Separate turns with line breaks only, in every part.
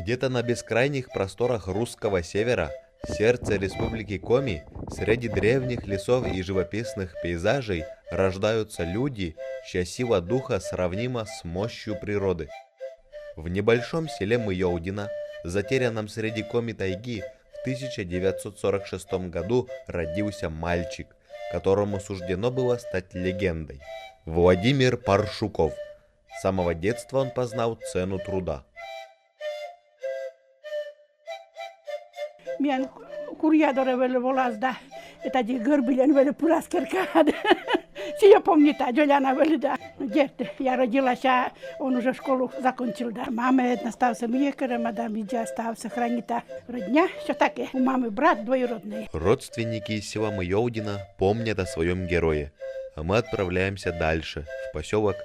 Где-то на бескрайних просторах русского севера, в сердце республики Коми, среди древних лесов и живописных пейзажей рождаются люди, чья сила духа сравнима с мощью природы. В небольшом селе Мыёудино, затерянном среди Коми-тайги, в 1946 году родился мальчик, которому суждено было стать легендой. Владимир Паршуков. С самого детства он познал цену труда.
Мен курьядора вели волазда, это де горбилен вели пураскеркад. Все помнит, а Джоляна вели да. Дед, я родилась, а он уже школу закончил, да. Мама остался мекером, мадам Видя остался хранить родня. Все таки, у мамы брат двоюродный.
Родственники из села Мыёудино помнят о своем герое, а мы отправляемся дальше, в поселок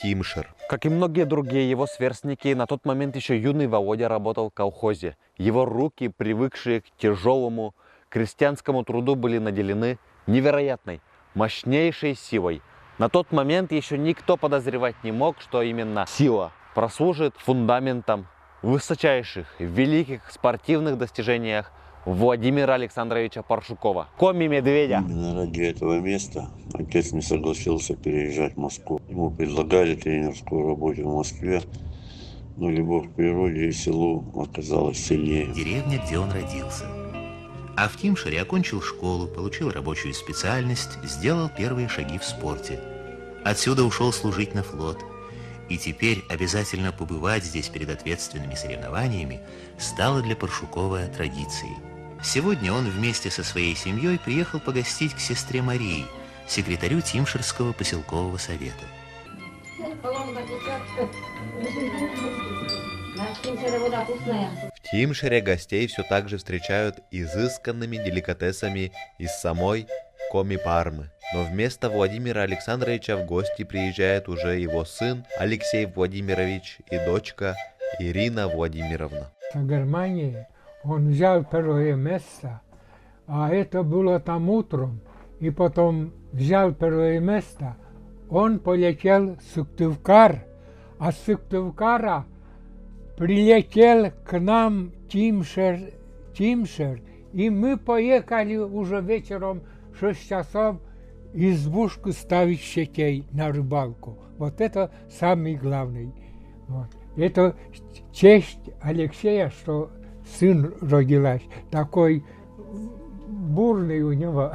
Тимшер.
Как и многие другие его сверстники, на тот момент еще юный Володя работал в колхозе. Его руки, привыкшие к тяжелому крестьянскому труду, были наделены невероятной, мощнейшей силой. На тот момент еще никто подозревать не мог, что именно сила прослужит фундаментом высочайших, великих спортивных достижениях Владимира Александровича Паршукова. Коми-медведя.
Именно ради этого места отец не согласился переезжать в Москву. Ему предлагали тренерскую работу в Москве, но любовь к природе и селу оказалась сильнее.
Деревня, где он родился. А в Тимшере окончил школу, получил рабочую специальность, сделал первые шаги в спорте. Отсюда ушел служить на флот. И теперь обязательно побывать здесь перед ответственными соревнованиями стало для Паршукова традицией. Сегодня он вместе со своей семьей приехал погостить к сестре Марии, секретарю Тимшерского поселкового совета.
В Тимшере гостей все так же встречают изысканными деликатесами из самой Коми-Пармы. Но вместо Владимира Александровича в гости приезжает уже его сын Алексей Владимирович и дочка Ирина Владимировна.
В Германии он взял первое место, а это было там утром, и потом взял первое место. Он полетел в Сыктывкар, а с Сыктывкара прилетел к нам Тимшер, и мы поехали уже вечером в 6 часов избушку ставить щекей на рыбалку. Вот это самый главный. Вот. Это честь Алексея, что сын родилась. Такой бурный у него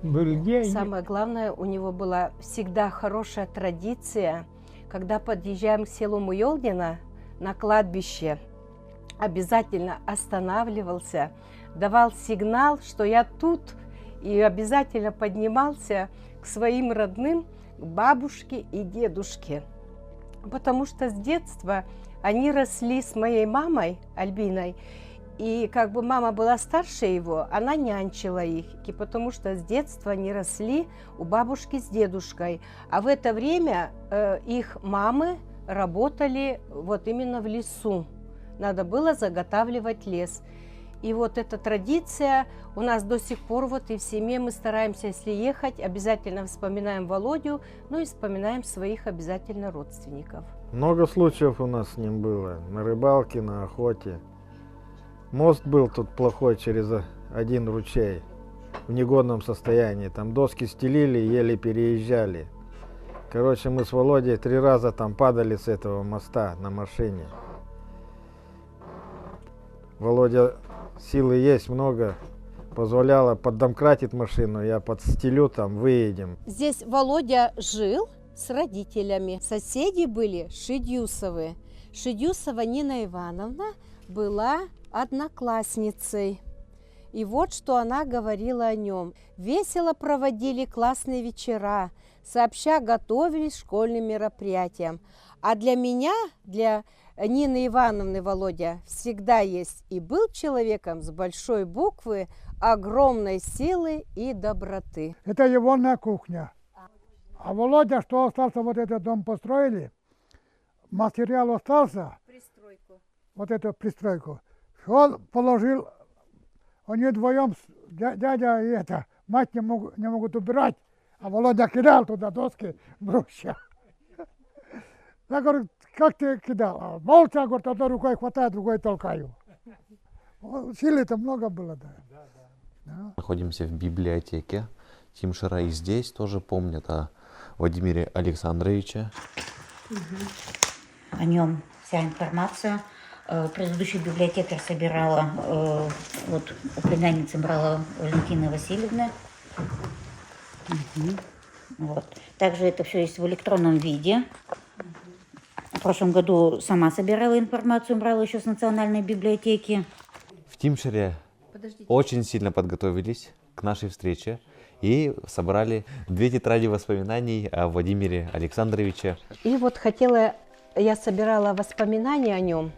был день.
Самое главное, у него была всегда хорошая традиция, когда подъезжаем к селу Мыёудино на кладбище, обязательно останавливался, давал сигнал, что я тут, и обязательно поднимался к своим родным, к бабушке и дедушке. Потому что с детства они росли с моей мамой Альбиной, и как бы мама была старше его, она нянчила их, и потому что с детства они росли у бабушки с дедушкой. А в это время их мамы работали вот именно в лесу. Надо было заготавливать лес. И вот эта традиция у нас до сих пор вот и в семье мы стараемся, если ехать, обязательно вспоминаем Володю, ну и вспоминаем своих обязательно родственников.
Много случаев у нас с ним было, на рыбалке, на охоте. Мост был тут плохой через один ручей, в негодном состоянии. Там доски стелили, еле переезжали. Короче, мы с Володей 3 раза там падали с этого моста на машине. Володя, силы есть много, позволяла поддомкратить машину, я подстелю, там выедем.
Здесь Володя жил с родителями. Соседи были Шидюсовы. Шидюсова Нина Ивановна была одноклассницей. И вот что она говорила о нем. Весело проводили классные вечера, сообща готовились к школьным мероприятиям. А для меня, для Нины Ивановны, Володя всегда есть и был человеком с большой буквы, огромной силы и доброты.
Это его кухня. А Володя, что остался, вот этот дом построили, материал остался,
Пристройку.
вот эту пристройку, он положил, они вдвоем, дядя и мать не могут убирать, а Володя кидал туда доски, брусья.
Я говорю, как ты кидал? Молча, говорит, одной рукой хватаю, другой толкаю. Силы-то много было, да.
Находимся в библиотеке Тимшера, и здесь тоже помнят о Владимире Александровиче.
О нем вся информация. Предыдущий библиотекарь собирала, вот у племянницы брала Валентины Васильевны. Вот. Также это все есть в электронном виде. В прошлом году сама собирала информацию, брала еще с Национальной библиотеки.
В Тимшере очень сильно подготовились к нашей встрече и собрали 2 тетради воспоминаний о Владимире Александровиче.
И вот я собирала воспоминания о нем,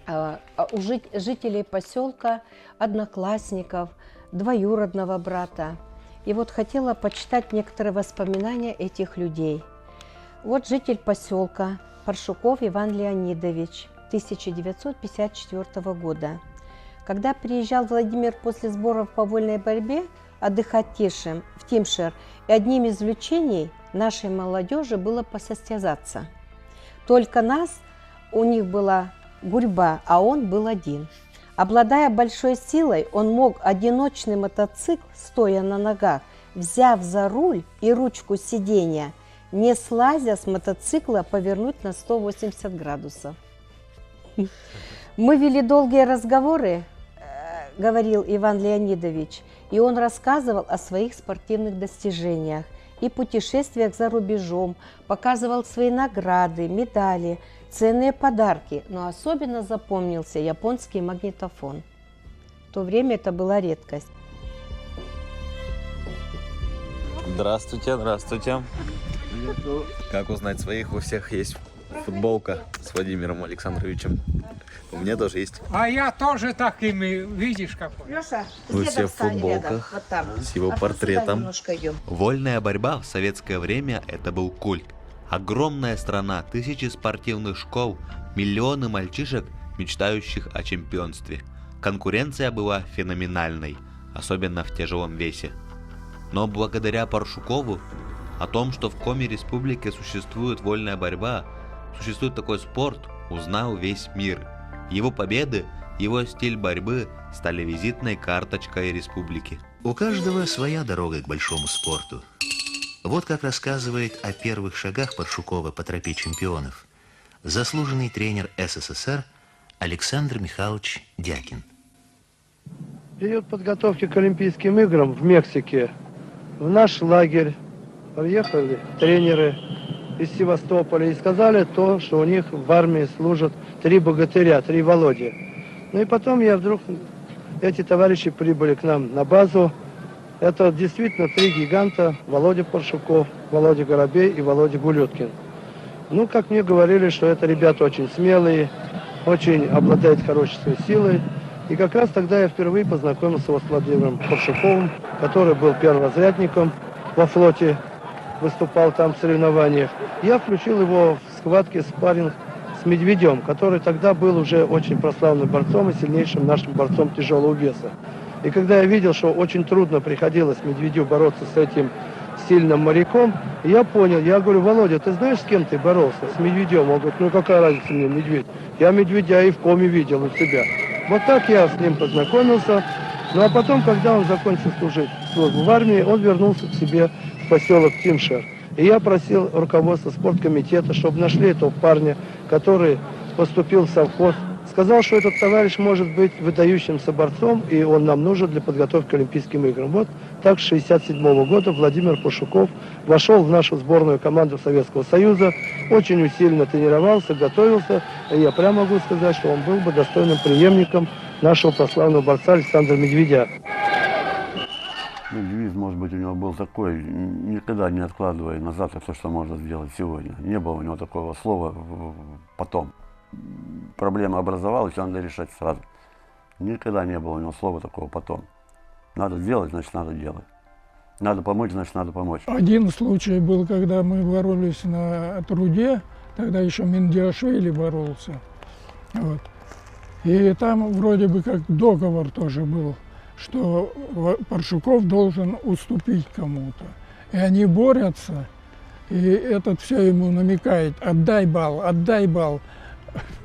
у жителей поселка, одноклассников, двоюродного брата. И вот хотела почитать некоторые воспоминания этих людей. Вот житель поселка Паршуков Иван Леонидович, 1954 года. Когда приезжал Владимир после сборов по вольной борьбе отдыхать в Тимшер, и одним из влечений нашей молодежи было посостязаться. Только у них была гурьба, а он был один. Обладая большой силой, он мог одиночный мотоцикл, стоя на ногах, взяв за руль и ручку сиденья, не слазя с мотоцикла, повернуть на 180 градусов. Мы вели долгие разговоры, говорил Иван Леонидович, и он рассказывал о своих спортивных достижениях и путешествиях за рубежом, показывал свои награды, медали, ценные подарки, но особенно запомнился японский магнитофон. В то время это была редкость.
Здравствуйте, здравствуйте. Как узнать своих? У всех есть футболка с Владимиром Александровичем. У меня тоже есть.
А я тоже такими, видишь какой.
Леша,
Вы все в футболках
вот там.
с его портретом.
Вольная борьба в советское время – это был культ. Огромная страна, тысячи спортивных школ, миллионы мальчишек, мечтающих о чемпионстве. Конкуренция была феноменальной, особенно в тяжелом весе. Но благодаря Паршукову, о том, что в Коми Республике существует вольная борьба, существует такой спорт, узнал весь мир. Его победы, его стиль борьбы стали визитной карточкой республики.
У каждого своя дорога к большому спорту. Вот как рассказывает о первых шагах Паршукова по тропе чемпионов заслуженный тренер СССР Александр Михайлович Дякин.
В период подготовки к Олимпийским играм в Мексике в наш лагерь приехали тренеры из Севастополя и сказали то, что у них в армии служат 3 богатыря, 3 Володи. Ну и потом эти товарищи прибыли к нам на базу. Это действительно 3 гиганта: Володя Паршуков, Володя Горобей и Володя Гулюткин. Ну, как мне говорили, что это ребята очень смелые, очень обладают хорошей своей силой. И как раз тогда я впервые познакомился с Владимиром Паршуковым, который был перворазрядником во флоте, выступал там в соревнованиях. Я включил его в схватки, спарринг с Медведем, который тогда был уже очень прославленным борцом и сильнейшим нашим борцом тяжелого веса. И когда я видел, что очень трудно приходилось Медведю бороться с этим сильным моряком, я понял, я говорю: Володя, ты знаешь, с кем ты боролся? С Медведем. Он говорит: ну какая разница мне, Медведь? Я Медведя и в Коми видел у себя. Вот так я с ним познакомился. Ну а потом, когда он закончил службу в армии, он вернулся к себе в поселок Тимшер. И я просил руководство спорткомитета, чтобы нашли этого парня, который поступил в совхоз. Сказал, что этот товарищ может быть выдающимся борцом, и он нам нужен для подготовки к Олимпийским играм. Вот так с 1967 года Владимир Паршуков вошел в нашу сборную команду Советского Союза, очень усиленно тренировался, готовился, и я прямо могу сказать, что он был бы достойным преемником нашего прославленного борца Александра Медведя.
Девиз, может быть, у него был такой: никогда не откладывай на завтра то, что можно сделать сегодня. Не было у него такого слова «потом». Проблема образовалась, надо решать сразу. Никогда не было у него слова такого «потом». Надо делать, значит, надо делать. Надо помочь, значит, надо помочь.
Один случай был, когда мы боролись на труде, тогда еще Миндиашвили боролся. Вот. И там вроде бы как договор тоже был, что Паршуков должен уступить кому-то. И они борются, И этот все ему намекает: отдай балл, отдай балл.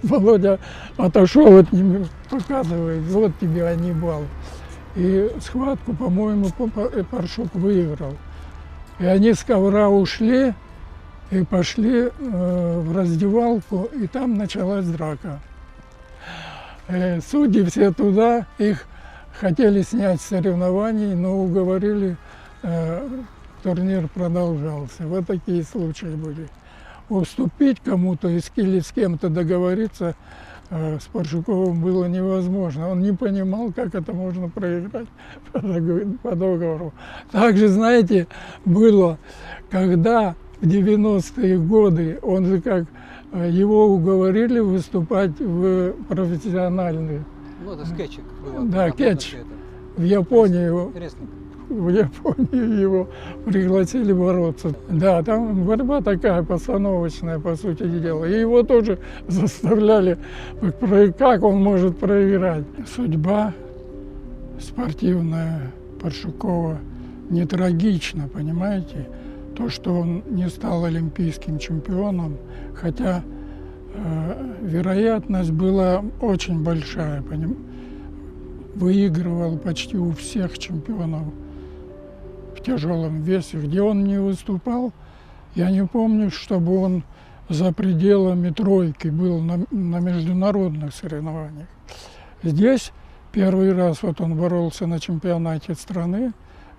Володя отошел от него, показывает: вот тебе, а не балл. И схватку, по-моему, Паршук выиграл. И они с ковра ушли и пошли в раздевалку, и там началась драка. Судьи все туда, их хотели снять с соревнований, но уговорили, турнир продолжался. Вот такие случаи были. Уступить кому-то или с кем-то договориться с Паршуковым было невозможно. Он не понимал, как это можно проиграть по договору. Также, знаете, было, когда в 90-е годы, он же как, его уговорили выступать в профессиональные.
Ну, это скетчик был.
Да, кетч. В Японии его. В Японию его пригласили бороться. Да, там борьба такая постановочная, по сути дела. И его тоже заставляли, как он может проиграть. Судьба спортивная Паршукова не трагична, понимаете? То, что он не стал олимпийским чемпионом, хотя вероятность была очень большая, выигрывал почти у всех чемпионов в тяжелом весе. Где он не выступал, я не помню, чтобы он за пределами тройки был на международных соревнованиях. Здесь первый раз вот он боролся на чемпионате страны,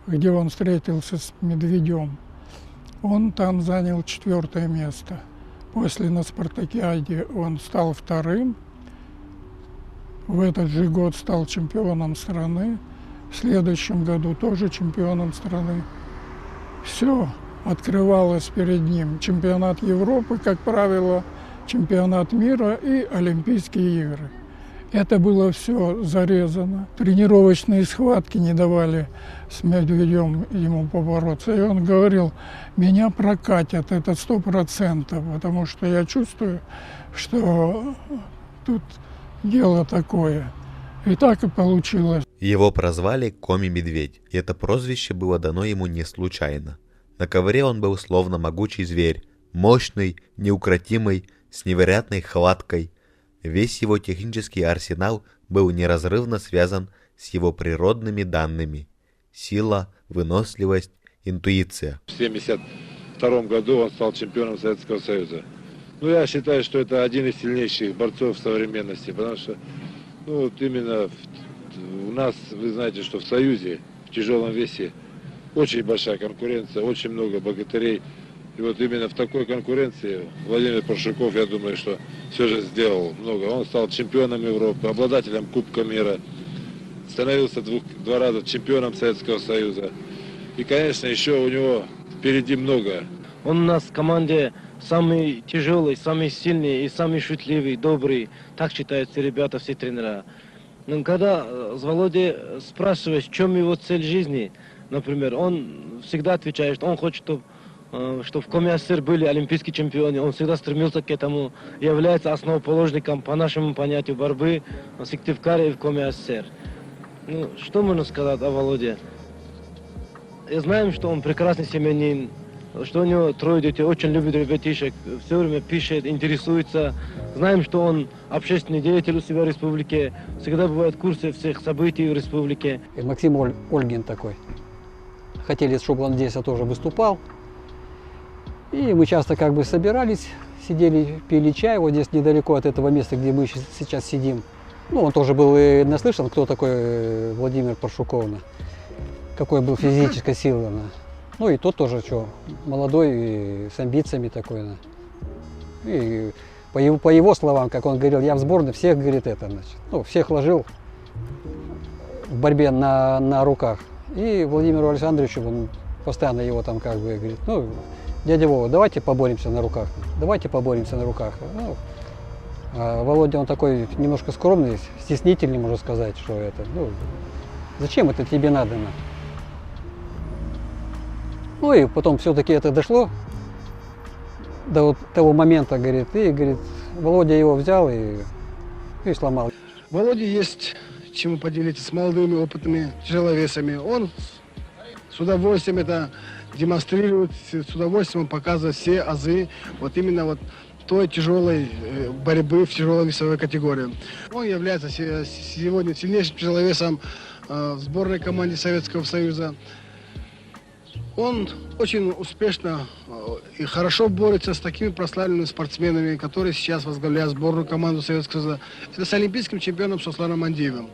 где он встретился с Медведем. Он там занял 4-е место. После на спартакиаде он стал 2-м. В этот же год стал чемпионом страны. В следующем году тоже чемпионом страны. Все открывалось перед ним. Чемпионат Европы, как правило, чемпионат мира и Олимпийские игры. Это было все зарезано. Тренировочные схватки не давали с Медведем ему побороться. И он говорил: меня прокатят, это 100%, потому что я чувствую, что тут дело такое. И так и получилось.
Его прозвали Коми-медведь, и это прозвище было дано ему не случайно. На ковре он был словно могучий зверь, мощный, неукротимый, с невероятной хваткой. Весь его технический арсенал был неразрывно связан с его природными данными. Сила, выносливость, интуиция.
В 1972 году он стал чемпионом Советского Союза. Ну, я считаю, что это один из сильнейших борцов современности, потому что вот именно у нас, вы знаете, что в Союзе, в тяжелом весе, очень большая конкуренция, очень много богатырей. И вот именно в такой конкуренции Владимир Паршуков, я думаю, что все же сделал много. Он стал чемпионом Европы, обладателем Кубка мира, становился два раза чемпионом Советского Союза. И, конечно, еще у него впереди много.
Он у нас в команде самый тяжелый, самый сильный и самый шутливый, добрый. Так считают все ребята, все тренера. Но когда с Володей спрашиваешь, в чем его цель жизни, например, он всегда отвечает, что он хочет, чтобы в Коми-СССР были олимпийские чемпионы. Он всегда стремился к этому, является основоположником, по нашему понятию, борьбы в Сыктывкаре и в Коми-СССР. Ну, что можно сказать о Володе? Я знаю, что он прекрасный семьянин, что у него 3 детей, очень любит ребятишек, все время пишет, интересуется. Знаем, что он общественный деятель у себя в республике, всегда бывает в курсе всех событий в республике.
И Максим Ольгин такой. Хотели, чтобы он здесь тоже выступал. И мы часто как бы собирались, сидели, пили чай, вот здесь недалеко от этого места, где мы сейчас сидим. Ну, он тоже был и наслышан, кто такой Владимир Паршуков, какой был физической силой. Ну и тот тоже, что, молодой, и с амбициями такой. И по его словам, как он говорил, я в сборной всех, говорит, это, значит, ну, всех ложил в борьбе на руках. И Владимиру Александровичу, он постоянно его там как бы говорит, ну, дядя Вова, давайте поборемся на руках, давайте поборемся на руках. Ну, а Володя, он такой немножко скромный, стеснительный, можно сказать, что это, ну, зачем это тебе надо? Ну и потом все-таки это дошло до вот того момента, говорит, и, говорит, Володя его взял и сломал.
Володе есть чему поделиться с молодыми, опытными тяжеловесами. Он с удовольствием это демонстрирует, с удовольствием показывает все азы вот именно вот той тяжелой борьбы в тяжелой весовой категории. Он является сегодня сильнейшим тяжеловесом в сборной команде Советского Союза. Он очень успешно и хорошо борется с такими прославленными спортсменами, которые сейчас возглавляют сборную команду Советского Союза. Это с олимпийским чемпионом Сосланом Мандиевым.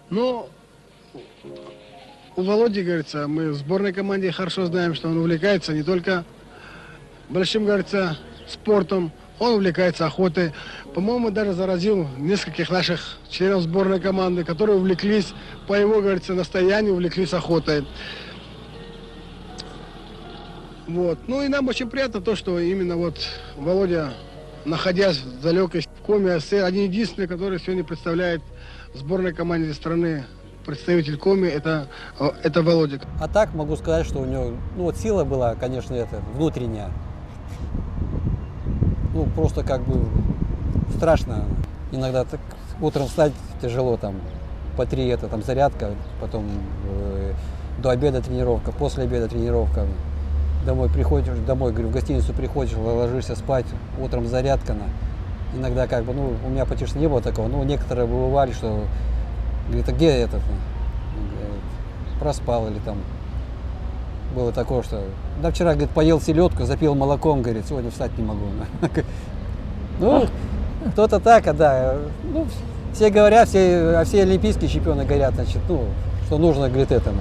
Но у Володи, говорится, мы в сборной команде хорошо знаем, что он увлекается не только большим, говорится, спортом, он увлекается охотой. По-моему, даже заразил нескольких наших членов сборной команды, которые увлеклись, по его, говорится, настоянию, увлеклись охотой. Вот. Ну и нам очень приятно то, что именно вот Володя, находясь в далекой Коми, один единственный, который сегодня представляет в сборной команде страны, представитель Коми, это Володя.
А так могу сказать, что у него, ну вот сила была, конечно, это внутренняя. Ну просто как бы страшно. Иногда так утром встать тяжело, там по 3 это там зарядка, потом до обеда тренировка, после обеда тренировка. Домой приходишь, говорю, в гостиницу приходишь, ложишься спать, утром зарядка. Иногда как бы, ну, у меня почти не было такого, но некоторые бывали, что, говорит, а где этот? Говорит, проспал или там. Было такое, что, да вчера, говорит, поел селедку, запил молоком, говорит, сегодня встать не могу. Ну, кто-то так, а да. Ну, все говорят, все олимпийские чемпионы говорят, значит, ну, что нужно, говорит, это,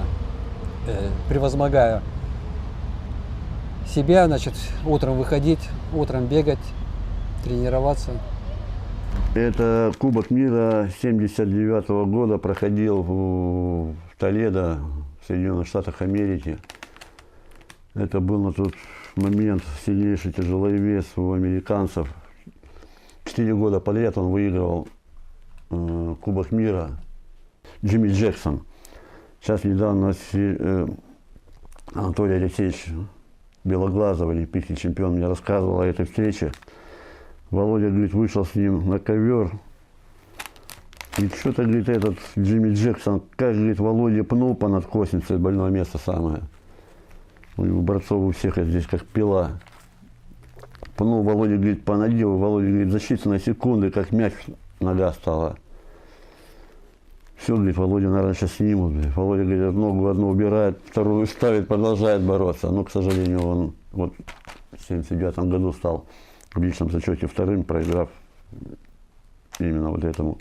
превозмогая себя, значит, утром выходить, утром бегать, тренироваться.
Это Кубок мира 1979 года проходил в Толедо, в Соединенных Штатах Америки. Это был на тот момент сильнейший тяжеловес у американцев. 4 года подряд он выигрывал Кубок мира. Джимми Джексон. Сейчас недавно Анатолий Алексеевич Белоглазов, олимпийский чемпион, мне рассказывал о этой встрече. Володя, говорит, вышел с ним на ковер. И что-то, говорит, этот Джимми Джексон, как, говорит, Володя пнул по надкоснице, больное место самое. У него борцов у всех здесь как пила. Пнул Володя, говорит, по ноге, Володя, говорит, за считанные секунды, как мяч нога стала. Все, говорит, Володя, наверное, сейчас снимут. Володя, говорит, ногу одну убирает, вторую ставит, продолжает бороться. Но, к сожалению, он вот в 1979 году стал в личном зачете вторым, проиграв именно вот этому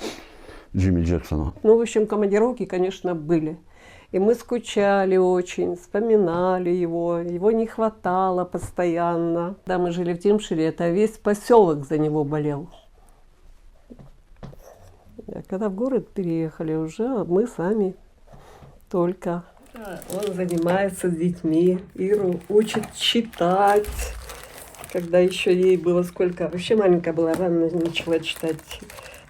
Джимми Джексону.
Ну, в общем, командировки, конечно, были. И мы скучали очень, вспоминали его. Его не хватало постоянно. Когда мы жили в Тимшире, это весь поселок за него болел. А когда в город переехали уже, мы сами только. Он занимается с детьми, Иру учит читать. Когда еще ей было сколько, вообще маленькая была, рано начала читать.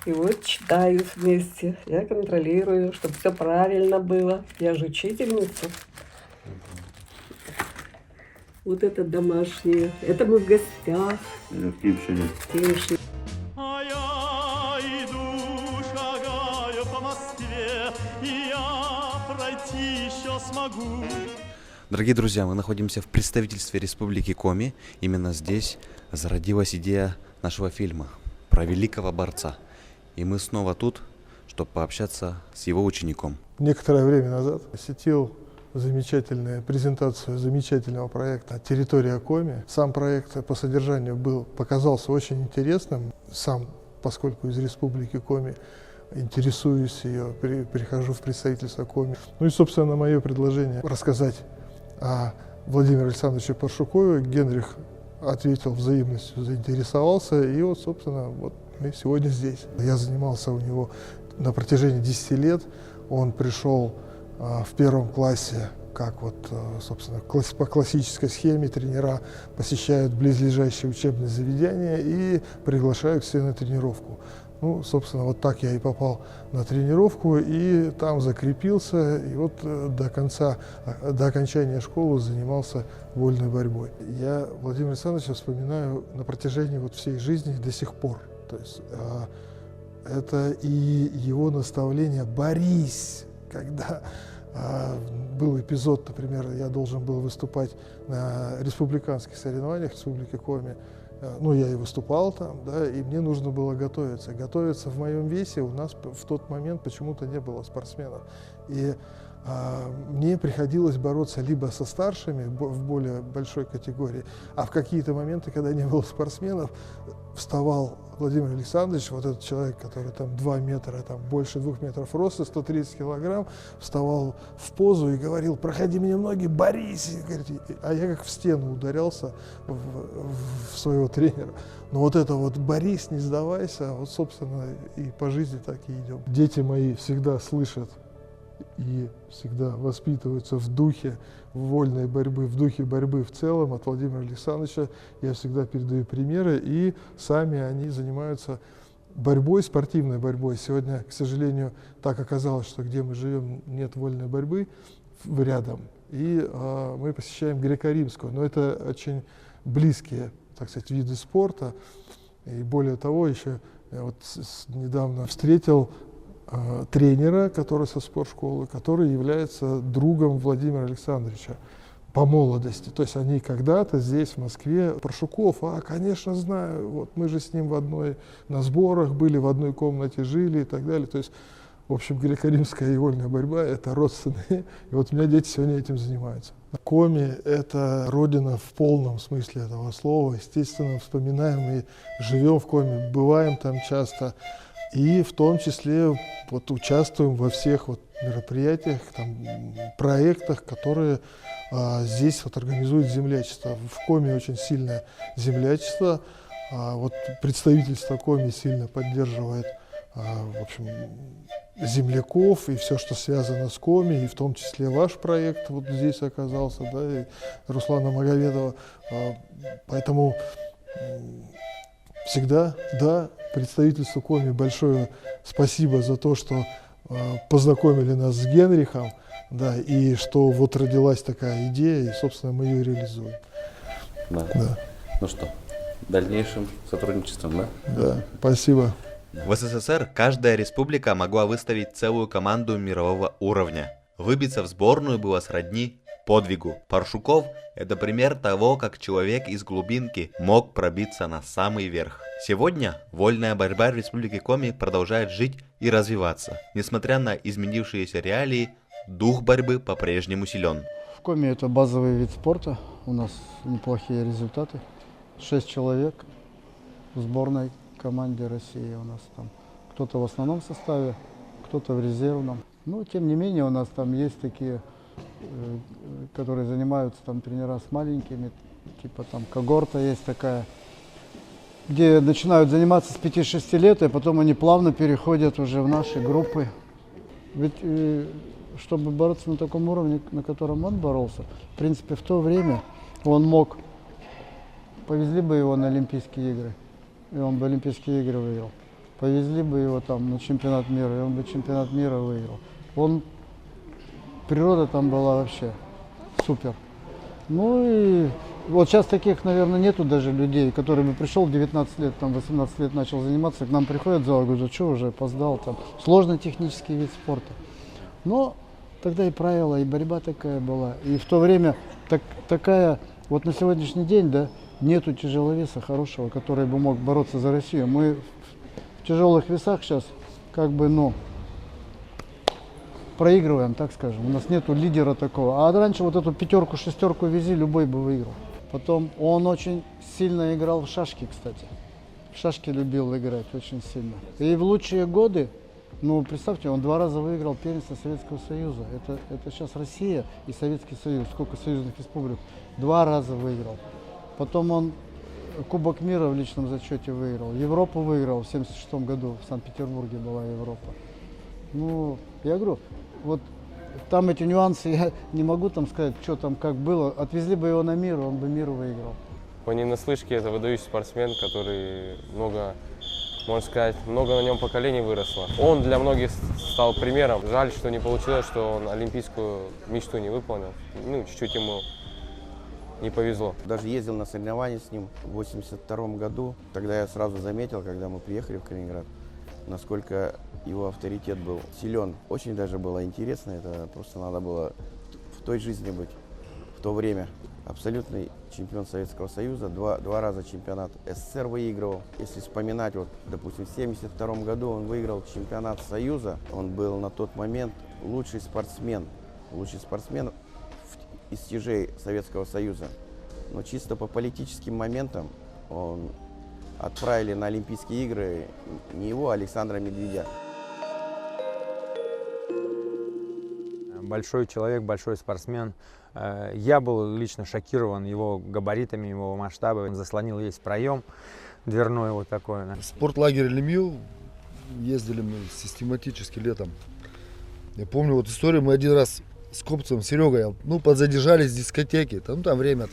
И вот читают вместе, я контролирую, чтобы все правильно было. Я же учительница. Вот это домашнее, это мы в гостях.
В Тимшире.
А я иду, шагаю по Москве, и я пройти еще смогу.
Дорогие друзья, мы находимся в представительстве Республики Коми. Именно здесь зародилась идея нашего фильма про великого борца. И мы снова тут, чтобы пообщаться с его учеником.
Некоторое время назад посетил замечательную презентацию замечательного проекта «Территория Коми». Сам проект по содержанию показался очень интересным. Сам, поскольку из Республики Коми, интересуюсь ее, прихожу в представительство Коми. Ну и, собственно, мое предложение рассказать о Владимире Александровиче Паршукове. Генрих ответил взаимностью, заинтересовался, и вот, собственно, вот мы сегодня здесь. Я занимался у него на протяжении 10 лет. Он пришел в 1 классе, как вот, собственно, по классической схеме тренера посещают близлежащие учебные заведения и приглашают все на тренировку. Ну, собственно, вот так я и попал на тренировку, и там закрепился, и вот до окончания школы занимался вольной борьбой. Я Владимира Александровича вспоминаю на протяжении вот всей жизни до сих пор. То есть это и его наставление «борись», когда
был эпизод, например, я должен был выступать на республиканских соревнованиях Республики Коми. Ну, я и выступал там, да, и мне нужно было готовиться. Готовиться в моем весе у нас в тот момент почему-то не было спортсменов. И мне приходилось бороться либо со старшими в более большой категории, а в какие-то моменты, когда не было спортсменов, вставал Владимир Александрович, вот этот человек, который там 2 метра, там больше 2 метров роста, 130 килограмм, вставал в позу и говорил: проходи мне ноги, борись. А я как в стену ударялся в своего тренера. Но вот это вот борись, не сдавайся, вот, собственно, и по жизни так и идем. Дети мои всегда слышат и всегда воспитываются в духе вольной борьбы, в духе борьбы в целом от Владимира Александровича. Я всегда передаю примеры, и сами они занимаются борьбой, спортивной борьбой. Сегодня, к сожалению, так оказалось, что где мы живем, нет вольной борьбы рядом, и мы посещаем греко-римскую. Но это очень близкие, так сказать, виды спорта. И более того, еще я вот недавно встретил тренера, который со спортшколы, который является другом Владимира Александровича по молодости. То есть они когда-то здесь, в Москве, Паршуков, конечно, знаю, вот мы же с ним на сборах были, в одной комнате жили и так далее. То есть, в общем, греко-римская и вольная борьба — это родственные. И вот у меня дети сегодня этим занимаются. Коми — это родина в полном смысле этого слова. Естественно, вспоминаем и живем в Коми, бываем там часто. И в том числе вот участвуем во всех вот мероприятиях, там, проектах, которые здесь вот организует землячество. В Коми очень сильное землячество. Вот представительство Коми сильно поддерживает в общем, земляков и все, что связано с Коми, и в том числе ваш проект вот здесь оказался, да, и Руслана Магомедова. Поэтому всегда, да, представительству Коми большое спасибо за то, что познакомили нас с Генрихом, да, и что вот родилась такая идея, и, собственно, мы ее реализуем.
Да.
Да.
Ну что, дальнейшим сотрудничеством, да?
Да, спасибо.
В СССР каждая республика могла выставить целую команду мирового уровня. Выбиться в сборную было сродни подвигу. Паршуков – это пример того, как человек из глубинки мог пробиться на самый верх. Сегодня вольная борьба в Республике Коми продолжает жить и развиваться. Несмотря на изменившиеся реалии, дух борьбы по-прежнему силен.
В Коми это базовый вид спорта. У нас неплохие результаты. 6 человек в сборной команде России у нас там. Кто-то в основном составе, кто-то в резервном. Но тем не менее у нас там есть такие, которые занимаются там тренера с маленькими, типа там когорта есть такая, где начинают заниматься с 5-6 лет, и потом они плавно переходят уже в наши группы. Ведь чтобы бороться на таком уровне, на котором он боролся, в принципе, в то время он мог, повезли бы его на Олимпийские игры, и он бы Олимпийские игры выиграл. Повезли бы его там на чемпионат мира, и он бы чемпионат мира выиграл. Природа там была вообще супер. Ну и вот сейчас таких, наверное, нету даже людей, которые бы пришел в 19 лет, там 18 лет начал заниматься, к нам приходят в зал, говорят: что уже опоздал, там сложный технический вид спорта. Но тогда и правила, и борьба такая была. И в то время такая, вот на сегодняшний день, да, нету тяжеловеса хорошего, который бы мог бороться за Россию. Мы в тяжелых весах сейчас как бы, проигрываем, так скажем. У нас нету лидера такого. А раньше вот эту 5-6 вези, любой бы выиграл. Потом он очень сильно играл в шашки, кстати. В шашки любил играть очень сильно. И в лучшие годы, представьте, он 2 раза выиграл первенство Советского Союза. Это сейчас Россия и Советский Союз. Сколько союзных республик? 2 раза выиграл. Потом он Кубок мира в личном зачете выиграл. Европу выиграл в 1976 году. В Санкт-Петербурге была Европа. Я говорю, вот там эти нюансы, я не могу там сказать, что там как было. Отвезли бы его на мир, он бы мир выиграл.
Он не наслышке, это выдающийся спортсмен, который можно сказать, много на нем поколений выросло. Он для многих стал примером. Жаль, что не получилось, что он олимпийскую мечту не выполнил. Чуть-чуть ему не повезло.
Даже ездил на соревнования с ним в 1982 году. Тогда я сразу заметил, когда мы приехали в Калининград, насколько его авторитет был силен. Очень даже было интересно, это просто надо было той жизни быть. В то время абсолютный чемпион Советского Союза, два раза чемпионат СССР выигрывал. Если вспоминать, вот, допустим, в 1972 году он выиграл чемпионат Союза, он был на тот момент лучший спортсмен из тяжей Советского Союза. Но чисто по политическим моментам он отправили на Олимпийские игры не его, а Александра Медведя.
Большой человек, большой спортсмен. Я был лично шокирован его габаритами, его масштабами. Он заслонил весь проем дверной вот такой.
Спортлагерь Лемил ездили мы систематически летом. Я помню вот историю, мы один раз с Копцем, Серегой, подзадержались в дискотеке. Там время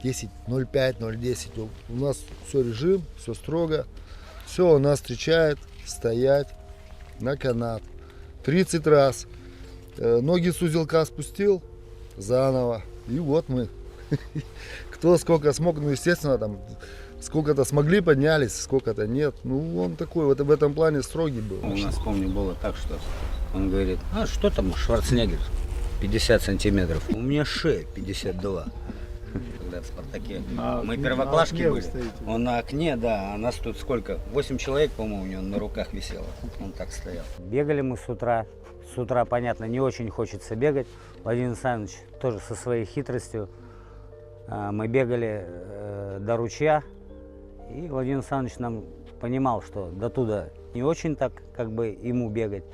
10:05, 0:10. У нас все режим, все строго. Все, он нас встречает, стоять на канат. 30 раз. Ноги с узелка спустил заново. И вот мы. Кто сколько смог, естественно, там сколько-то смогли, поднялись, сколько-то нет. Он такой вот в этом плане строгий был.
У нас, помню, было так, что он говорит: а что там Шварценеггер, 50 сантиметров. У меня шея 52. Когда в «Спартаке». Мы первоклашки были. Он на окне, да, а нас тут сколько? 8 человек, по-моему, у него на руках висело. Он так стоял.
Бегали мы с утра. С утра, понятно, не очень хочется бегать. Владимир Александрович тоже со своей хитростью. Мы бегали до ручья. И Владимир Александрович нам понимал, что до туда не очень так, как бы ему бегать.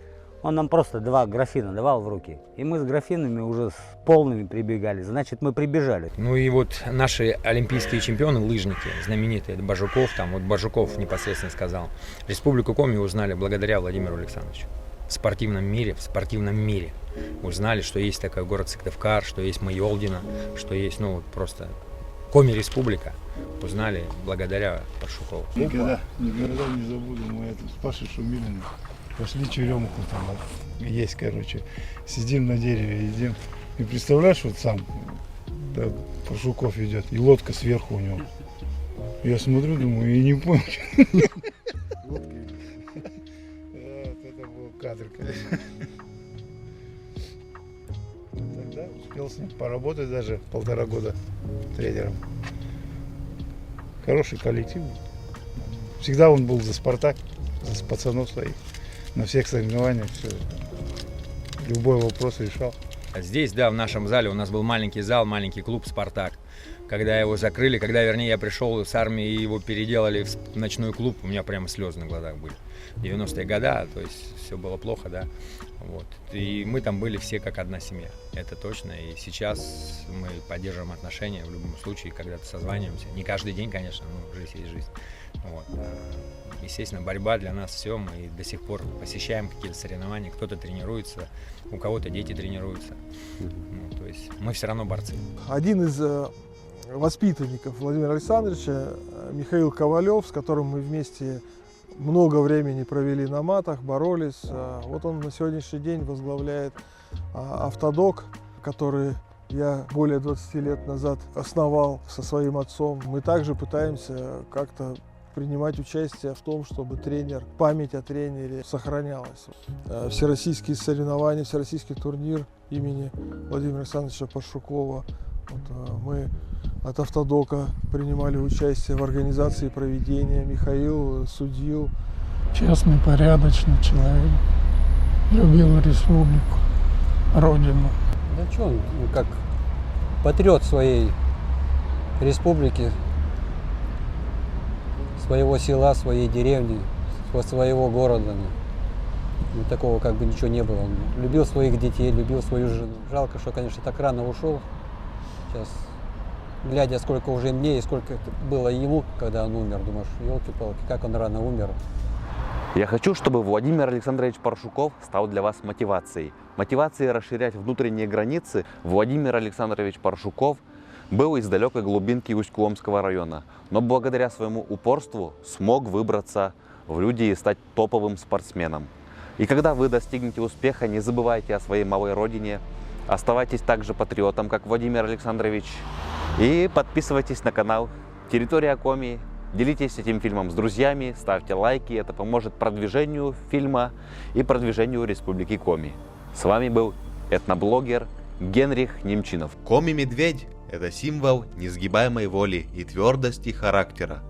Он нам просто 2 графина давал в руки. И мы с графинами уже с полными прибегали. Значит, мы прибежали.
Ну и вот наши олимпийские чемпионы, лыжники, знаменитые, Бажуков, Бажуков непосредственно сказал, Республику Коми узнали благодаря Владимиру Александровичу. В спортивном мире узнали, что есть такой город Сыктывкар, что есть Майолдино, что есть, просто Коми-республика. Узнали благодаря Паршукову.
Никогда не забуду, мы с Пашей Шумилиным пошли черемуху там, есть, сидим на дереве, едим. И представляешь, вот сам, да, Паршуков идет, и лодка сверху у него. Я смотрю, думаю, и не понял. Это был кадр, конечно. Тогда успел с ним поработать даже 1,5 года тренером. Хороший коллектив. Всегда он был за «Спартак», за пацанов своих. На всех соревнованиях все. Любой вопрос решал.
Здесь, да, в нашем зале у нас был маленький зал, маленький клуб «Спартак». Когда его закрыли, я пришел с армии и его переделали в ночной клуб, у меня прямо слезы на глазах были. 90-е годы, то есть все было плохо, да. Вот. И мы там были все как одна семья, это точно. И сейчас мы поддерживаем отношения в любом случае, когда-то созваниваемся. Не каждый день, конечно, жизнь есть жизнь. Вот. Естественно, борьба для нас все, мы до сих пор посещаем какие-то соревнования, кто-то тренируется, у кого-то дети тренируются. То есть мы все равно борцы.
Один из воспитанников Владимира Александровича, Михаил Ковалев, с которым мы вместе много времени провели на матах, боролись. Вот он на сегодняшний день возглавляет «Автодок», который я более 20 лет назад основал со своим отцом. Мы также пытаемся как-то принимать участие в том, чтобы память о тренере сохранялась. Всероссийские соревнования, всероссийский турнир имени Владимира Александровича Паршукова. Мы от «Автодока» принимали участие в организации проведения. Михаил судил.
Честный, порядочный человек. Любил республику, родину.
Да что он, как патриот своей республики, своего села, своей деревни, своего города. Такого ничего не было. Он любил своих детей, любил свою жену. Жалко, что, конечно, так рано ушел. Сейчас, глядя, сколько уже мне и сколько было ему, когда он умер, думаешь, елки-палки, как он рано умер.
Я хочу, чтобы Владимир Александрович Паршуков стал для вас мотивацией. Мотивацией расширять внутренние границы Владимир Александрович Паршуков был из далекой глубинки Усть-Куломского района, но благодаря своему упорству смог выбраться в люди и стать топовым спортсменом. И когда вы достигнете успеха, не забывайте о своей малой родине, оставайтесь также патриотом, как Владимир Александрович, и подписывайтесь на канал «Территория Коми». Делитесь этим фильмом с друзьями, ставьте лайки, это поможет продвижению фильма и продвижению Республики Коми. С вами был этноблогер Генрих Немчинов.
Коми-медведь – это символ несгибаемой воли и твердости характера,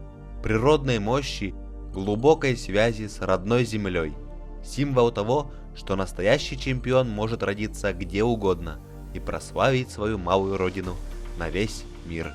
природной мощи, глубокой связи с родной землей, символ того, что настоящий чемпион может родиться где угодно и прославить свою малую родину на весь мир.